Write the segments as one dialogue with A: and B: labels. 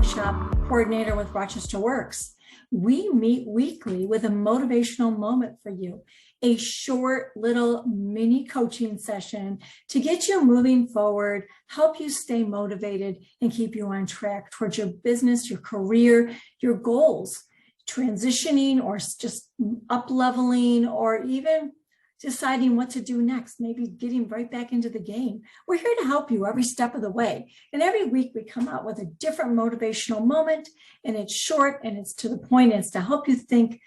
A: workshop coordinator with RochesterWorks. We meet weekly with a motivational moment for you, a short little mini coaching session to get you moving forward, help you stay motivated, and keep you on track towards your business, your career, your goals, transitioning or just up-leveling, or even deciding what to do next, maybe getting right back into the game. We're here to help you every step of the way. And every week we come out with a different motivational moment, and it's short and it's to the point, and it's to help you think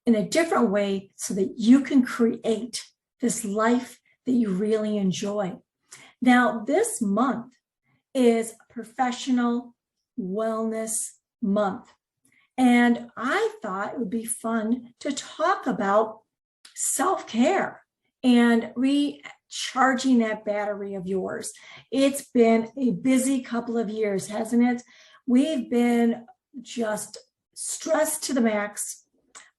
A: in a different way so that you can create this life that you really enjoy. Now, this month is Professional Wellness Month. And I thought it would be fun to talk about self-care and recharging that battery of yours. It's been a busy couple of years, hasn't it? We've been just stressed to the max.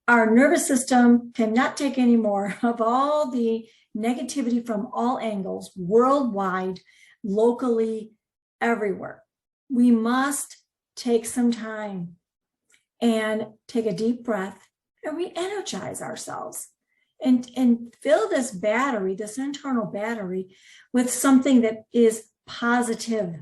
A: Our nervous system cannot take any more of all the negativity from all angles, worldwide, locally, everywhere. We must take some time and take a deep breath and re-energize ourselves. And fill this battery, this internal battery, with something that is positive,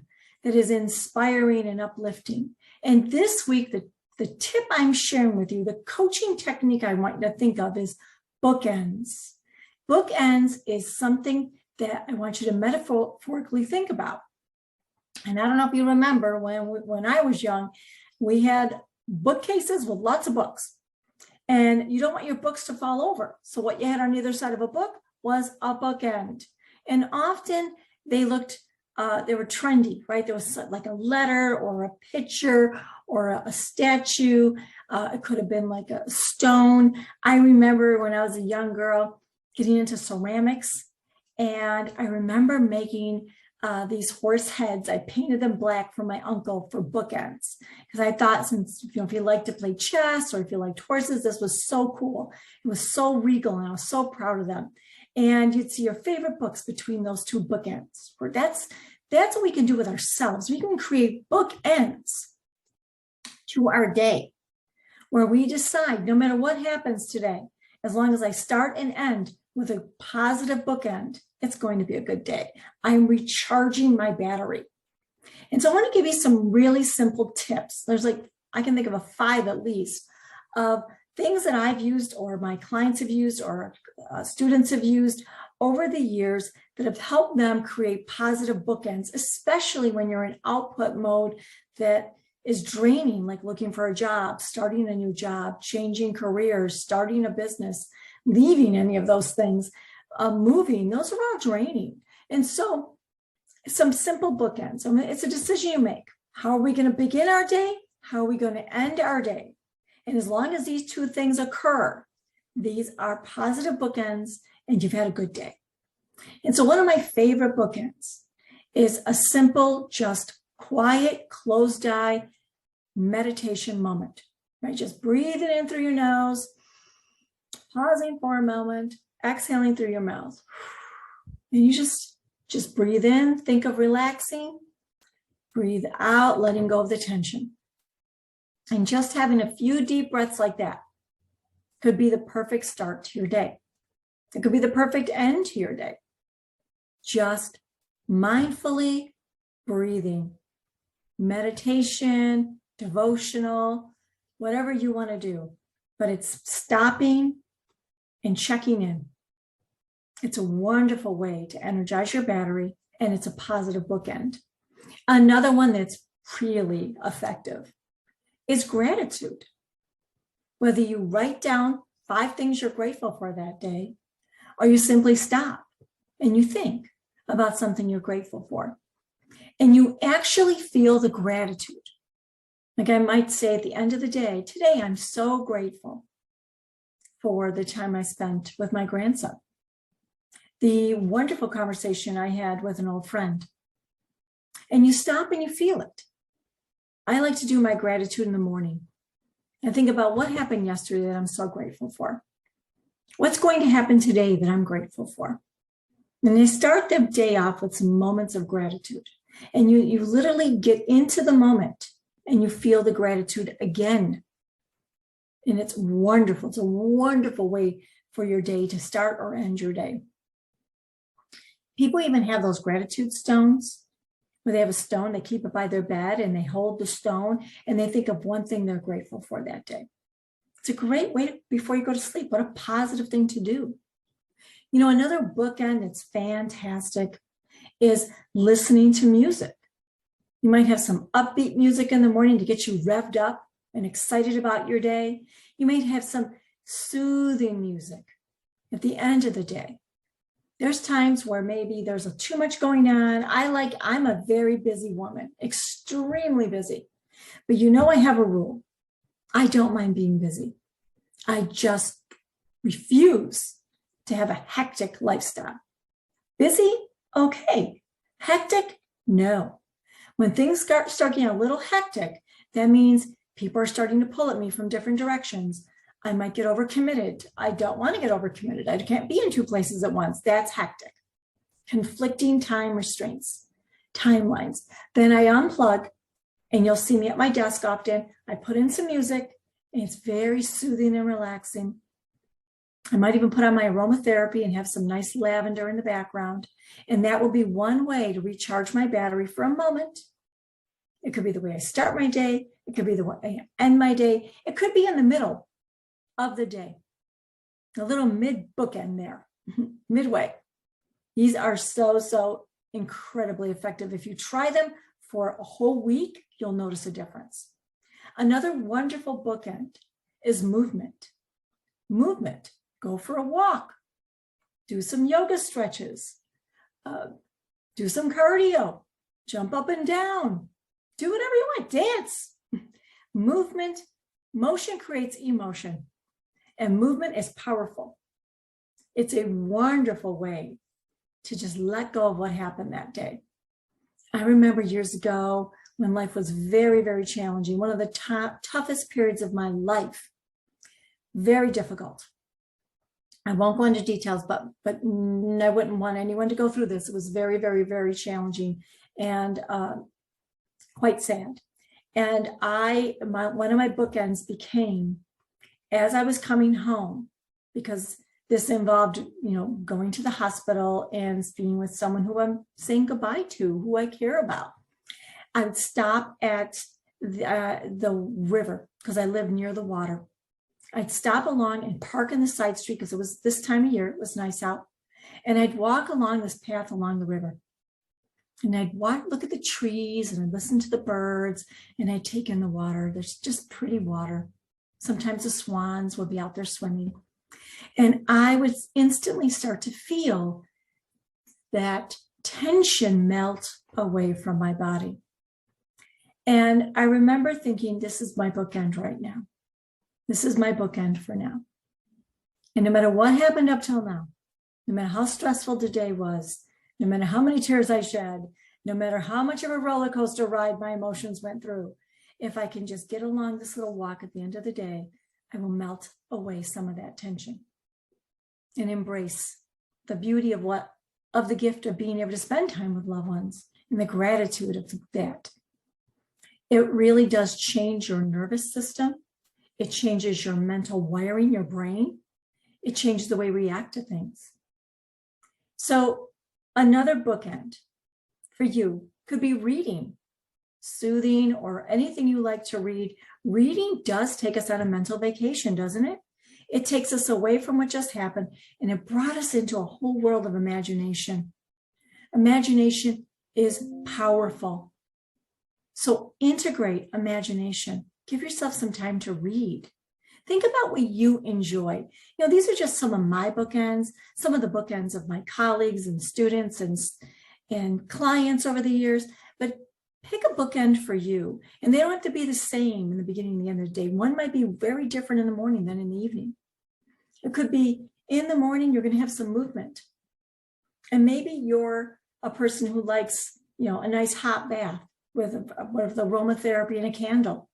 A: that is inspiring and uplifting. And this week, the tip I'm sharing with you, the coaching technique I want you to think of is bookends. Bookends is something that I want you to metaphorically think about. And I don't know if you remember when I was young, we had bookcases with lots of books. And you don't want your books to fall over. So what you had on either side of a book was a bookend. And often they were trendy, right? There was like a letter or a picture or a statue. It could have been like a stone. I remember when I was a young girl getting into ceramics, and I remember making these horse heads. I painted them black for my uncle for bookends, because I thought, since if you like to play chess or if you liked horses, this was so cool. It was so regal, and I was so proud of them. And you'd see your favorite books between those two bookends. Or that's what we can do with ourselves. We can create bookends to our day, where we decide, no matter what happens today, as long as I start and end with a positive bookend, it's going to be a good day. I'm recharging my battery. And so I want to give you some really simple tips. I can think of 5 at least of things that I've used, or my clients have used, or students have used over the years that have helped them create positive bookends, especially when you're in output mode that is draining, like looking for a job, starting a new job, changing careers, starting a business, leaving any of those things. Moving, those are all draining. And so some simple bookends. It's a decision you make. How are we going to begin our day? How are we going to end our day? And as long as these 2 things occur, these are positive bookends, and you've had a good day. And so one of my favorite bookends is a simple, just quiet, closed eye meditation moment, right? Just breathing in through your nose, pausing for a moment, exhaling through your mouth. And you just breathe in, think of relaxing, breathe out, letting go of the tension. And just having a few deep breaths like that could be the perfect start to your day. It could be the perfect end to your day. Just mindfully breathing. Meditation, devotional, whatever you want to do. But it's stopping and checking in. It's a wonderful way to energize your battery, and it's a positive bookend. Another one that's really effective is gratitude. Whether you write down 5 things you're grateful for that day, or you simply stop and you think about something you're grateful for, and you actually feel the gratitude. Like I might say at the end of the day, today I'm so grateful for the time I spent with my grandson, the wonderful conversation I had with an old friend. And you stop and you feel it. I like to do my gratitude in the morning and think about what happened yesterday that I'm so grateful for. What's going to happen today that I'm grateful for? And they start the day off with some moments of gratitude. And you literally get into the moment and you feel the gratitude again. And it's wonderful. It's a wonderful way for your day to start or end your day. People even have those gratitude stones where they have a stone, they keep it by their bed and they hold the stone and they think of one thing they're grateful for that day. It's a great way before you go to sleep. What a positive thing to do. You know, another bookend that's fantastic is listening to music. You might have some upbeat music in the morning to get you revved up and excited about your day. You might have some soothing music at the end of the day. There's times where maybe there's too much going on. I'm a very busy woman, extremely busy. But you know, I have a rule. I don't mind being busy. I just refuse to have a hectic lifestyle. Busy? Okay. Hectic? No. When things start getting a little hectic, that means people are starting to pull at me from different directions. I might get overcommitted. I don't want to get overcommitted. I can't be in two places at once. That's hectic. Conflicting time restraints, timelines. Then I unplug, and you'll see me at my desk often. I put in some music, and it's very soothing and relaxing. I might even put on my aromatherapy and have some nice lavender in the background. And that will be one way to recharge my battery for a moment. It could be the way I start my day. It could be the way I end my day. It could be in the middle of the day, a little bookend there, midway. These are so incredibly effective. If you try them for a whole week, you'll notice a difference. Another wonderful bookend is movement. Movement. Go for a walk. Do some yoga stretches. Do some cardio. Jump up and down. Do whatever you want. Dance. Movement. Motion creates emotion. And movement is powerful. It's a wonderful way to just let go of what happened that day. I remember years ago when life was very, very challenging, one of the toughest periods of my life, very difficult. I won't go into details, but I wouldn't want anyone to go through this. It was very, very, very challenging and quite sad. And one of my bookends became, as I was coming home, because this involved, going to the hospital and being with someone who I'm saying goodbye to, who I care about. I would stop at the river because I live near the water. I'd stop along and park in the side street because it was this time of year, it was nice out. And I'd walk along this path along the river. And I'd look at the trees and I'd listen to the birds and I'd take in the water. There's just pretty water. Sometimes the swans would be out there swimming. And I would instantly start to feel that tension melt away from my body. And I remember thinking, this is my bookend right now. This is my bookend for now. And no matter what happened up till now, no matter how stressful the day was, no matter how many tears I shed, no matter how much of a roller coaster ride my emotions went through, if I can just get along this little walk at the end of the day, I will melt away some of that tension and embrace the beauty of the gift of being able to spend time with loved ones and the gratitude of that. It really does change your nervous system. It changes your mental wiring, your brain. It changes the way we react to things. So another bookend for you could be reading, soothing, or anything you like to read. Reading does take us on a mental vacation, doesn't it? It takes us away from what just happened, and it brought us into a whole world of imagination. Imagination is powerful. So integrate imagination. Give yourself some time to read. Think about what you enjoy. These are just some of my bookends, some of the bookends of my colleagues and students and clients over the years, but pick a bookend for you. And they don't have to be the same in the beginning and the end of the day. One might be very different in the morning than in the evening. It could be in the morning, you're going to have some movement. And maybe you're a person who likes, a nice hot bath with aromatherapy and a candle.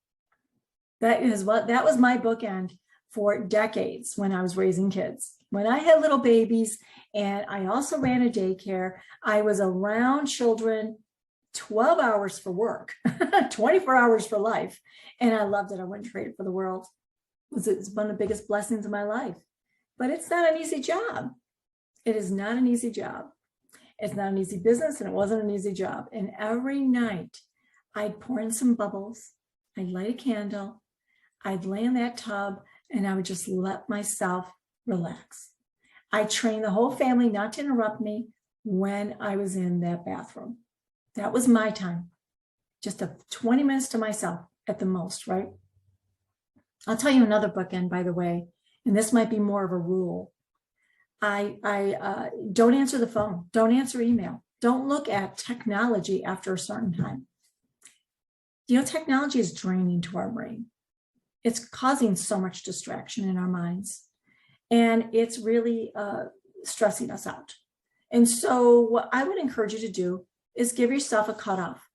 A: That was my bookend for decades when I was raising kids. When I had little babies and I also ran a daycare, I was around children 12 hours for work, 24 hours for life. And I loved it. I wouldn't trade it for the world. It's one of the biggest blessings of my life. But it's not an easy job. It is not an easy job. It's not an easy business, and it wasn't an easy job. And every night I'd pour in some bubbles. I'd light a candle. I'd lay in that tub, and I would just let myself relax. I trained the whole family not to interrupt me when I was in that bathroom. That was my time. Just 20 minutes to myself at the most, right? I'll tell you another bookend, by the way, and this might be more of a rule. I don't answer the phone. Don't answer email. Don't look at technology after a certain time. You know, technology is draining to our brain. It's causing so much distraction in our minds, and it's really stressing us out. And so what I would encourage you to do is give yourself a cutoff.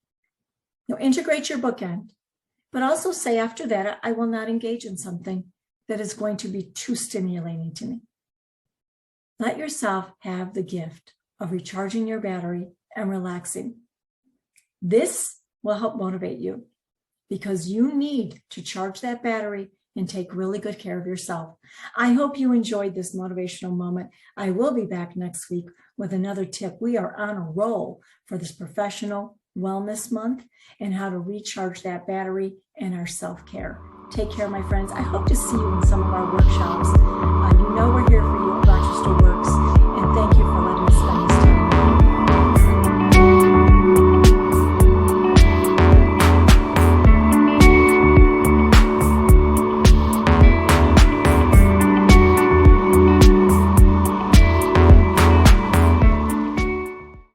A: You know, integrate your bookend, but also say after that, I will not engage in something that is going to be too stimulating to me. Let yourself have the gift of recharging your battery and relaxing. This will help motivate you because you need to charge that battery and take really good care of yourself. I hope you enjoyed this motivational moment. I will be back next week with another tip. We are on a roll for this Professional Wellness Month and how to recharge that battery and our self-care. Take care, my friends. I hope to see you in some of our workshops. You know we're here for you at RochesterWorks, and thank you for letting